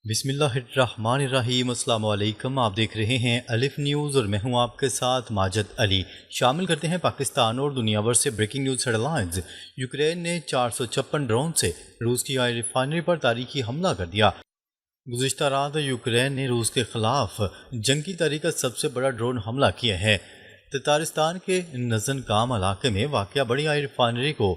بسم اللہ الرحمن الرحیم۔ السلام علیکم، آپ دیکھ رہے ہیں الف نیوز اور میں ہوں آپ کے ساتھ ماجد علی۔ شامل کرتے ہیں پاکستان اور دنیا بھر سے breaking news headlines. Ukraine نے 456 ڈرون سے روس کی آئل ریفائنری پر تاریخی حملہ کر دیا۔ گزشتہ رات یوکرین نے روس کے خلاف جنگ کی تاریخ کا سب سے بڑا ڈرون حملہ کیا ہے۔ تتارستان کے نزن کام علاقے میں واقع بڑی آئل ریفائنری کو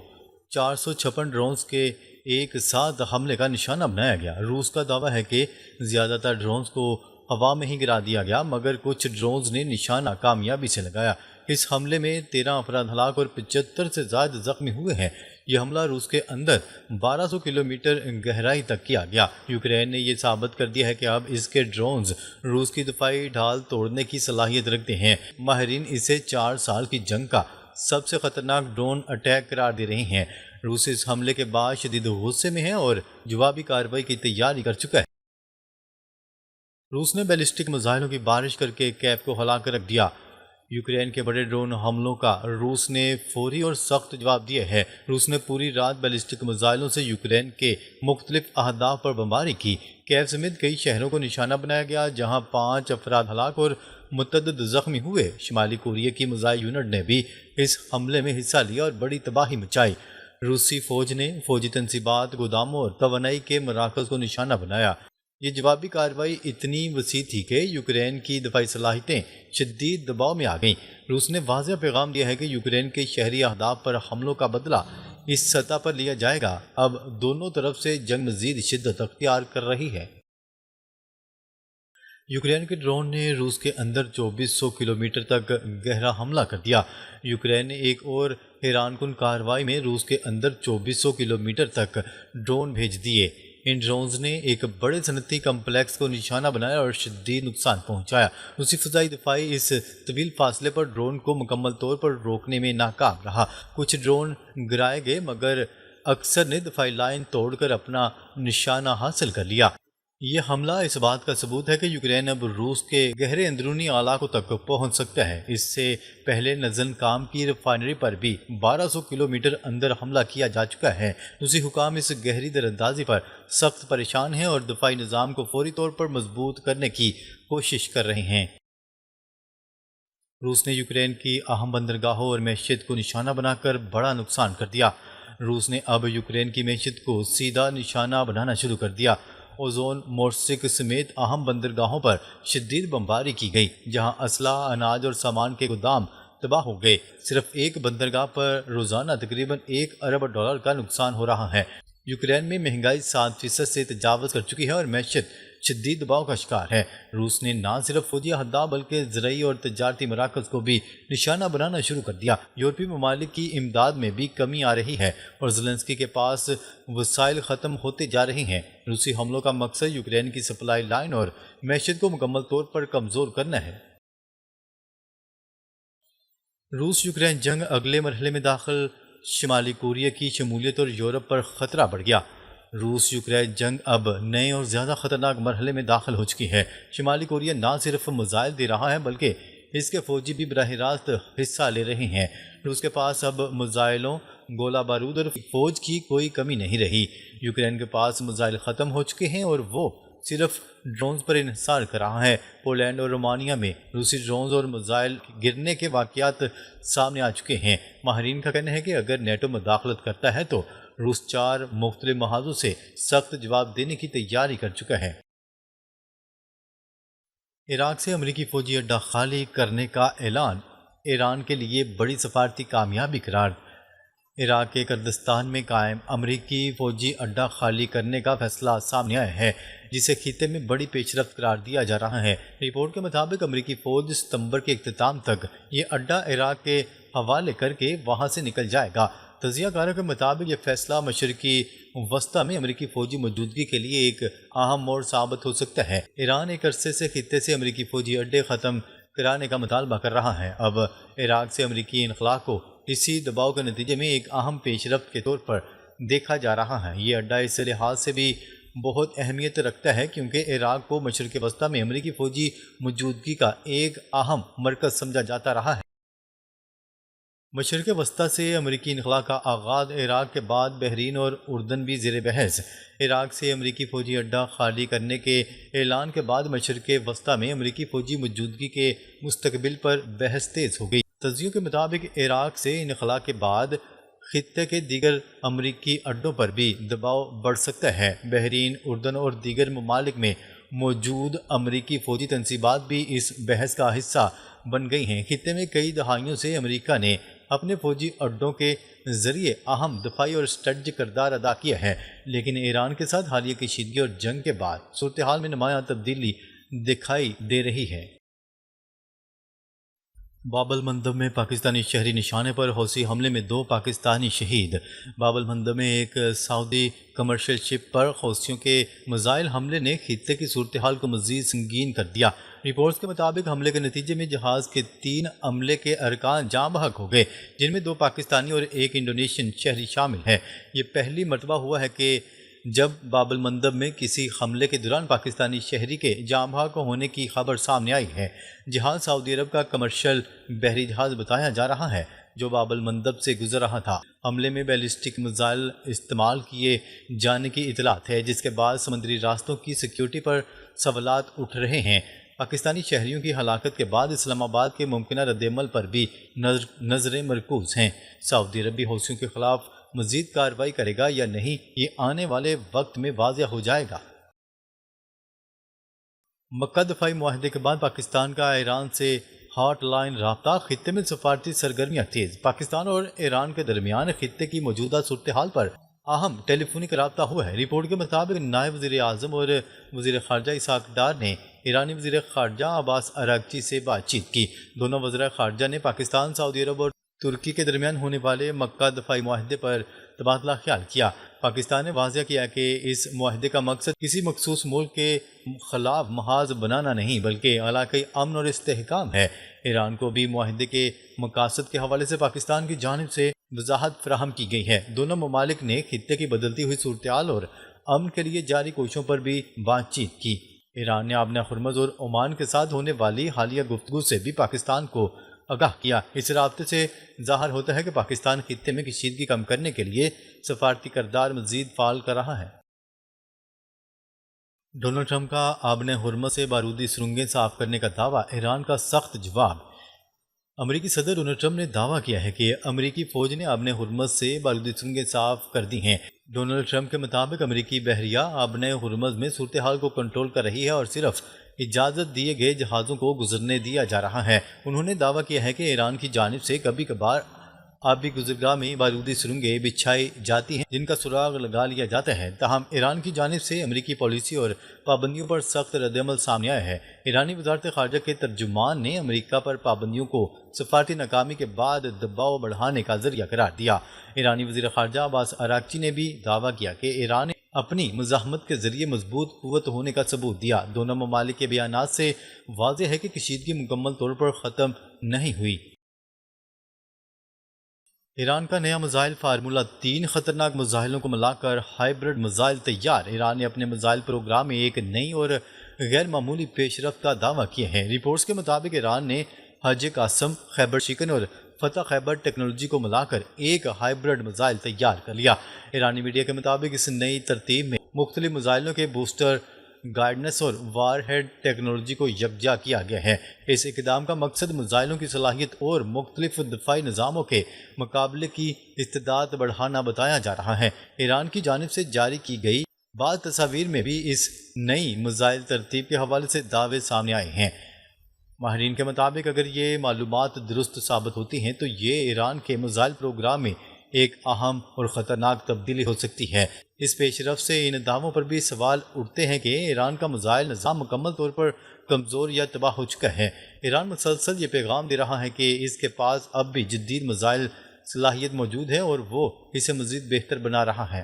456 ڈرونز کے ایک ساتھ حملے کا نشانہ بنایا گیا۔ روس کا دعویٰ ہے کہ زیادہ تر ڈرونز کو ہوا میں ہی گرا دیا گیا، مگر کچھ ڈرونز نے نشانہ کامیابی سے لگایا۔ اس حملے میں 13 افراد ہلاک اور 75 سے زائد زخمی ہوئے ہیں۔ یہ حملہ روس کے اندر 1200 کلومیٹر گہرائی تک کیا گیا۔ یوکرین نے یہ ثابت کر دیا ہے کہ اب اس کے ڈرونز روس کی دفاعی ڈھال توڑنے کی صلاحیت رکھتے ہیں۔ ماہرین اسے 4 سال کی جنگ کا سب سے خطرناک ڈرون اٹیک قرار دے رہے ہیں۔ روس اس حملے کے بعد شدید غصے میں ہے اور جوابی کارروائی کی تیاری کر چکا ہے۔ روس نے بیلسٹک میزائلوں کی بارش کر کے کیف کو ہلا کر رکھ دیا۔ یوکرین کے بڑے ڈرون حملوں کا روس نے فوری اور سخت جواب دیا ہے۔ روس نے پوری رات بیلسٹک میزائلوں سے یوکرین کے مختلف اہداف پر بمباری کی۔ کیف سمیت کئی شہروں کو نشانہ بنایا گیا، جہاں 5 افراد ہلاک اور متعدد زخمی ہوئے۔ شمالی کوریا کی میزائل یونٹ نے بھی اس حملے میں حصہ لیا اور بڑی تباہی مچائی۔ روسی فوج نے فوجی تنصیبات، گوداموں اور توانائی کے مراکز کو نشانہ بنایا۔ یہ جوابی کارروائی اتنی وسیع تھی کہ یوکرین کی دفاعی صلاحیتیں شدید دباؤ میں آ گئیں۔ روس نے واضح پیغام دیا ہے کہ یوکرین کے شہری اہداف پر حملوں کا بدلہ اس سطح پر لیا جائے گا۔ اب دونوں طرف سے جنگ مزید شدت اختیار کر رہی ہے۔ یوکرین کے ڈرون نے روس کے اندر 2400 کلومیٹر تک گہرا حملہ کر دیا۔ یوکرین نے ایک اور حیران کن کارروائی میں روس کے اندر 2400 کلومیٹر تک ڈرون بھیج دیے۔ ان ڈرونز نے ایک بڑے صنعتی کمپلیکس کو نشانہ بنایا اور شدید نقصان پہنچایا۔ روسی فضائی دفاعی اس طویل فاصلے پر ڈرون کو مکمل طور پر روکنے میں ناکام رہا۔ کچھ ڈرون گرائے گئے، مگر اکثر نے دفاعی لائن توڑ کر اپنا نشانہ حاصل کر لیا۔ یہ حملہ اس بات کا ثبوت ہے کہ یوکرین اب روس کے گہرے اندرونی علاقوں تک پہنچ سکتا ہے۔ اس سے پہلے نزن کام کی ریفائنری پر بھی 1200 کلومیٹر اندر حملہ کیا جا چکا ہے۔ روسی حکام اس گہری دراندازی پر سخت پریشان ہیں اور دفاعی نظام کو فوری طور پر مضبوط کرنے کی کوشش کر رہے ہیں۔ روس نے یوکرین کی اہم بندرگاہوں اور معیشت کو نشانہ بنا کر بڑا نقصان کر دیا۔ روس نے اب یوکرین کی معیشت کو سیدھا نشانہ بنانا شروع کر دیا۔ اوزون مورسک سمیت اہم بندرگاہوں پر شدید بمباری کی گئی، جہاں اسلحہ، اناج اور سامان کے گودام تباہ ہو گئے۔ صرف ایک بندرگاہ پر روزانہ تقریباً $1 ارب کا نقصان ہو رہا ہے۔ یوکرین میں مہنگائی 7% سے تجاوز کر چکی ہے اور معیشت شدید دباؤ کا شکار ہے۔ روس نے نہ صرف فوجی اہداف بلکہ زرعی اور تجارتی مراکز کو بھی نشانہ بنانا شروع کر دیا۔ یورپی ممالک کی امداد میں بھی کمی آ رہی ہے اور زیلنسکی کے پاس وسائل ختم ہوتے جا رہے ہیں۔ روسی حملوں کا مقصد یوکرین کی سپلائی لائن اور معیشت کو مکمل طور پر کمزور کرنا ہے۔ روس یوکرین جنگ اگلے مرحلے میں داخل، شمالی کوریا کی شمولیت اور یورپ پر خطرہ بڑھ گیا۔ روس یوکرین جنگ اب نئے اور زیادہ خطرناک مرحلے میں داخل ہو چکی ہے۔ شمالی کوریا نہ صرف میزائل دے رہا ہے بلکہ اس کے فوجی بھی براہ راست حصہ لے رہے ہیں۔ روس کے پاس اب میزائلوں، گولہ بارود اور فوج کی کوئی کمی نہیں رہی۔ یوکرین کے پاس میزائل ختم ہو چکے ہیں اور وہ صرف ڈرونز پر انحصار کر رہا ہے۔ پولینڈ اور رومانیہ میں روسی ڈرونز اور میزائل گرنے کے واقعات سامنے آ چکے ہیں۔ ماہرین کا کہنا ہے کہ اگر نیٹو مداخلت کرتا ہے تو روس 4 مختلف محاذوں سے سخت جواب دینے کی تیاری کر چکا ہے۔ عراق سے امریکی فوجی اڈہ خالی کرنے کا اعلان ایران کے لیے بڑی سفارتی کامیابی قرار۔ عراق کے کردستان میں قائم امریکی فوجی اڈہ خالی کرنے کا فیصلہ سامنے آیا ہے، جسے خطے میں بڑی پیش رفت قرار دیا جا رہا ہے۔ رپورٹ کے مطابق امریکی فوج ستمبر کے اختتام تک یہ اڈہ عراق کے حوالے کر کے وہاں سے نکل جائے گا۔ تجزیہ کاروں کے مطابق یہ فیصلہ مشرقی وسطی میں امریکی فوجی موجودگی کے لیے ایک اہم موڑ ثابت ہو سکتا ہے۔ ایران ایک عرصے سے خطے سے امریکی فوجی اڈے ختم کرانے کا مطالبہ کر رہا ہے۔ اب عراق سے امریکی انخلا کو اسی دباؤ کے نتیجے میں ایک اہم پیش رفت کے طور پر دیکھا جا رہا ہے۔ یہ اڈہ اس لحاظ سے بھی بہت اہمیت رکھتا ہے کیونکہ عراق کو مشرق وسطی میں امریکی فوجی موجودگی کا ایک اہم مرکز سمجھا جاتا رہا ہے۔ مشرق وسطی سے امریکی انخلا کا آغاز، عراق کے بعد بحرین اور اردن بھی زیر بحث۔ عراق سے امریکی فوجی اڈہ خالی کرنے کے اعلان کے بعد مشرق وسطی میں امریکی فوجی موجودگی کے مستقبل پر بحث تیز ہو گئی۔ تجزیوں کے مطابق عراق سے انخلا کے بعد خطے کے دیگر امریکی اڈوں پر بھی دباؤ بڑھ سکتا ہے۔ بحرین، اردن اور دیگر ممالک میں موجود امریکی فوجی تنصیبات بھی اس بحث کا حصہ بن گئی ہیں۔ خطے میں کئی دہائیوں سے امریکہ نے اپنے فوجی اڈوں کے ذریعے اہم دفاعی اور اسٹریٹجک کردار ادا کیا ہے، لیکن ایران کے ساتھ حالیہ کشیدگی اور جنگ کے بعد صورتحال میں نمایاں تبدیلی دکھائی دے رہی ہے۔ باب المندب میں پاکستانی شہری نشانے پر حوثی حملے میں 2 پاکستانی شہید۔ باب المندب میں ایک سعودی کمرشل شپ پر حوثیوں کے میزائل حملے نے خطے کی صورتحال کو مزید سنگین کر دیا۔ رپورٹس کے مطابق حملے کے نتیجے میں جہاز کے 3 عملے کے ارکان جاں بحق ہو گئے، جن میں 2 پاکستانی اور 1 انڈونیشین شہری شامل ہیں۔ یہ پہلی مرتبہ ہوا ہے کہ جب باب المندب میں کسی حملے کے دوران پاکستانی شہری کے جاں بحق ہونے کی خبر سامنے آئی ہے۔ جہاز سعودی عرب کا کمرشل بحری جہاز بتایا جا رہا ہے جو باب المندب سے گزر رہا تھا۔ حملے میں بیلسٹک میزائل استعمال کیے جانے کی اطلاعات ہے، جس کے بعد سمندری راستوں کی سیکیورٹی پر سوالات اٹھ رہے ہیں۔ پاکستانی شہریوں کی ہلاکت کے بعد اسلام آباد کے ممکنہ رد عمل پر بھی نظریں مرکوز ہیں۔ سعودی عرب بھی حوثیوں کے خلاف مزید کارروائی کرے گا یا نہیں، یہ آنے والے وقت میں واضح ہو جائے گا۔ مکہ دفاعی معاہدے کے بعد پاکستان کا ایران سے ہاٹ لائن رابطہ، خطے میں سفارتی سرگرمیاں تیز۔ پاکستان اور ایران کے درمیان خطے کی موجودہ صورتحال پر اہم ٹیلی فونک رابطہ ہوا ہے۔ رپورٹ کے مطابق نائب وزیر اعظم اور وزیر خارجہ اسحاق ڈار نے ایرانی وزیر خارجہ عباس اراغچی سے بات چیت کی۔ دونوں وزراء خارجہ نے پاکستان، سعودی عرب اور ترکی کے درمیان ہونے والے مکہ دفاعی معاہدے پر تبادلہ خیال کیا۔ پاکستان نے واضح کیا کہ اس معاہدے کا مقصد کسی مخصوص ملک کے خلاف محاذ بنانا نہیں بلکہ علاقائی امن اور استحکام ہے۔ ایران کو بھی معاہدے کے مقاصد کے حوالے سے پاکستان کی جانب سے وضاحت فراہم کی گئی ہے۔ دونوں ممالک نے خطے کی بدلتی ہوئی صورتحال اور امن کے لیے جاری کوششوں پر بھی بات چیت کی۔ ایران نے آبنہ ہرمز اور عمان کے ساتھ ہونے والی حالیہ گفتگو سے بھی پاکستان کو آگاہ کیا۔ اس رابطے سے ظاہر ہوتا ہے کہ پاکستان خطے میں کشیدگی کم کرنے کے لیے سفارتی کردار مزید فعال کر رہا ہے۔ ڈونلڈ ٹرمپ کا آبنہ ہرمز سے بارودی سرنگیں صاف کرنے کا دعویٰ، ایران کا سخت جواب۔ امریکی صدر ڈونلڈ ٹرمپ نے دعویٰ کیا ہے کہ امریکی فوج نے آبنہ ہرمز سے بارودی سرنگیں صاف کر دی ہیں۔ ڈونلڈ ٹرمپ کے مطابق امریکی بحریہ آبنہ ہرمز میں صورتحال کو کنٹرول کر رہی ہے اور صرف اجازت دیے گئے جہازوں کو گزرنے دیا جا رہا ہے۔ انہوں نے دعویٰ کیا ہے کہ ایران کی جانب سے کبھی کبھار آبی گزرگاہ میں بارودی سرنگیں بچھائی جاتی ہیں جن کا سراغ لگا لیا جاتا ہے، تاہم ایران کی جانب سے امریکی پالیسی اور پابندیوں پر سخت رد عمل سامنے آیا ہے۔ ایرانی وزارت خارجہ کے ترجمان نے امریکہ پر پابندیوں کو سفارتی ناکامی کے بعد دباؤ بڑھانے کا ذریعہ قرار دیا۔ ایرانی وزیر خارجہ عباس اراغچی نے بھی دعویٰ کیا کہ ایران نے اپنی مزاحمت کے ذریعے مضبوط قوت ہونے کا ثبوت دیا۔ دونوں ممالک کے بیانات سے واضح ہے کہ کشیدگی مکمل طور پر ختم نہیں ہوئی۔ ایران کا نیا میزائل فارمولہ 3 خطرناک میزائلوں کو ملا کر ہائبرڈ میزائل تیار۔ ایران نے اپنے میزائل پروگرام میں ایک نئی اور غیر معمولی پیش رفت کا دعویٰ کیا ہے۔ رپورٹس کے مطابق ایران نے حج قاسم، خیبر شیکن اور فتح خیبر ٹیکنالوجی کو ملا کر ایک ہائبرڈ میزائل تیار کر لیا۔ ایرانی میڈیا کے مطابق اس نئی ترتیب میں مختلف میزائلوں کے بوسٹر، گائیڈنس اور وار ہیڈ ٹیکنالوجی کو یکجا کیا گیا ہے۔ اس اقدام کا مقصد میزائلوں کی صلاحیت اور مختلف دفاعی نظاموں کے مقابلے کی استعداد بڑھانا بتایا جا رہا ہے۔ ایران کی جانب سے جاری کی گئی بعض تصاویر میں بھی اس نئی میزائل ترتیب کے حوالے سے دعوے سامنے آئے ہیں۔ ماہرین کے مطابق اگر یہ معلومات درست ثابت ہوتی ہیں تو یہ ایران کے میزائل پروگرام میں ایک اہم اور خطرناک تبدیلی ہو سکتی ہے۔ اس پیش رفت سے ان دعووں پر بھی سوال اٹھتے ہیں کہ ایران کا میزائل نظام مکمل طور پر کمزور یا تباہ ہو چکا ہے۔ ایران مسلسل یہ پیغام دے رہا ہے کہ اس کے پاس اب بھی جدید میزائل صلاحیت موجود ہے اور وہ اسے مزید بہتر بنا رہا ہے۔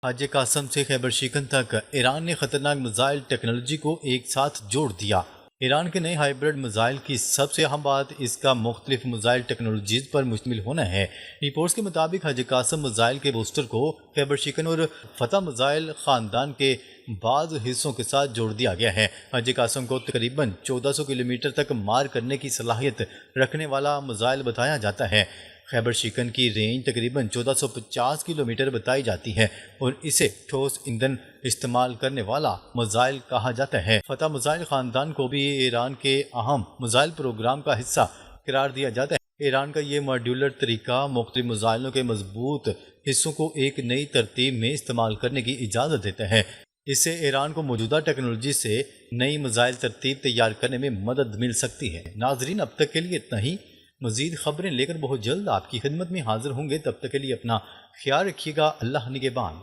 حج قاسم سے خیبر شیکن تک ایران نے خطرناک میزائل ٹیکنالوجی کو ایک ساتھ جوڑ دیا۔ ایران کے نئے ہائیبرڈ میزائل کی سب سے اہم بات اس کا مختلف میزائل ٹیکنالوجیز پر مشتمل ہونا ہے۔ رپورٹس کے مطابق حاجی قاسم میزائل کے بوسٹر کو خیبر شیکن اور فتح میزائل خاندان کے بعض حصوں کے ساتھ جوڑ دیا گیا ہے۔ حاجی قاسم کو تقریباً 1400 کلومیٹر تک مار کرنے کی صلاحیت رکھنے والا میزائل بتایا جاتا ہے۔ خیبر شیکن کی رینج تقریباً 1450 کلومیٹر بتائی جاتی ہے اور اسے ٹھوس ایندھن استعمال کرنے والا میزائل کہا جاتا ہے۔ فتح میزائل خاندان کو بھی ایران کے اہم میزائل پروگرام کا حصہ قرار دیا جاتا ہے۔ ایران کا یہ ماڈیولر طریقہ مختلف میزائلوں کے مضبوط حصوں کو ایک نئی ترتیب میں استعمال کرنے کی اجازت دیتا ہے۔ اس سے ایران کو موجودہ ٹیکنالوجی سے نئی میزائل ترتیب تیار کرنے میں مدد مل سکتی ہے۔ ناظرین، اب تک کے لیے اتنا ہی۔ مزید خبریں لے کر بہت جلد آپ کی خدمت میں حاضر ہوں گے۔ تب تک کے لیے اپنا خیال رکھیے گا۔ اللہ نگہبان۔